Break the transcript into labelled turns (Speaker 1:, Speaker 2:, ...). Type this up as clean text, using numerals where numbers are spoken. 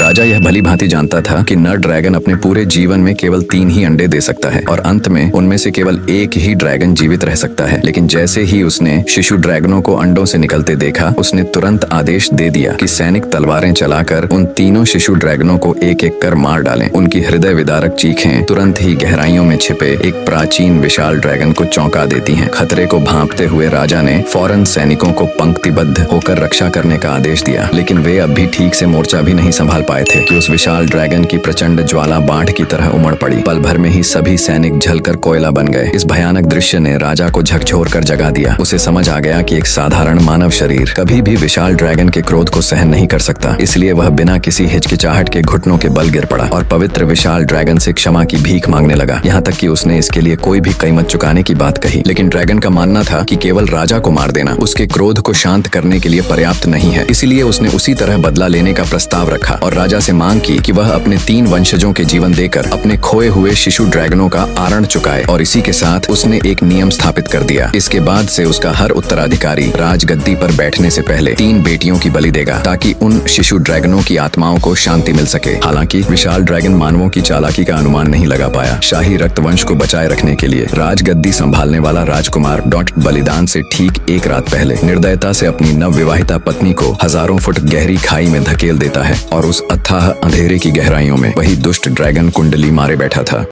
Speaker 1: राजा यह भली भांति जानता था कि नर ड्रैगन अपने पूरे जीवन में केवल 3 ही अंडे दे सकता है और अंत में उनमें से केवल एक ही ड्रैगन जीवित रह सकता है। लेकिन जैसे ही उसने शिशु ड्रैगनों को अंडों से निकलते देखा, उसने तुरंत आदेश दे दिया कि सैनिक तलवारें चलाकर उन तीनों शिशु ड्रैगनों को एक एक कर मार डालें। उनकी हृदय विदारक चीखें तुरंत ही गहराइयों में छिपे एक प्राचीन विशाल ड्रैगन को चौंका देती हैं। खतरे को भांपते हुए राजा ने फौरन सैनिकों को पंक्तिबद्ध होकर रक्षा करने का आदेश दिया, लेकिन वे अब भी ठीक से मोर्चा भी नहीं संभाल पाए थे कि उस विशाल ड्रैगन की प्रचंड ज्वाला बाढ़ की तरह उमड़ पड़ी। पल भर में ही सभी सैनिक जलकर कोयला बन गए। इस भयानक दृश्य ने राजा को झकझोर कर जगा दिया। उसे समझ आ गया कि एक साधारण मानव शरीर कभी भी विशाल ड्रैगन के क्रोध को सहन नहीं कर सकता। इसलिए वह बिना किसी हिचकिचाहट के घुटनों के बल गिर पड़ा और पवित्र विशाल ड्रैगन से क्षमा की भीख मांगने लगा। यहाँ तक कि उसने इसके लिए कोई भी कीमत चुकाने की बात कही। लेकिन ड्रैगन का मानना था कि केवल राजा को मार देना उसके क्रोध को शांत करने के लिए पर्याप्त नहीं है। इसीलिए उसने उसी तरह बदला लेने का प्रस्ताव रखा और राजा से मांग की कि वह अपने 3 वंशजों के जीवन देकर अपने खोए हुए शिशु ड्रैगनों का आरण चुकाए। और इसी के साथ उसने एक नियम स्थापित कर दिया। इसके बाद से उसका हर उत्तराधिकारी राजगद्दी पर बैठने से पहले 3 बेटियों की बलि देगा, ताकि उन शिशु ड्रैगनों की आत्माओं को शांति मिल सके। हालांकि विशाल ड्रैगन मानवों की चालाकी का अनुमान नहीं लगा पाया। शाही रक्तवंश को बचाए रखने के लिए राजगद्दी संभालने वाला राजकुमार बलिदान से ठीक 1 रात पहले निर्दयता से अपनी नवविवाहिता पत्नी को हजारों फुट गहरी खाई में धकेल देता है और उस अथाह अंधेरे की गहराइयों में वही दुष्ट ड्रैगन कुंडली मारे बैठा था।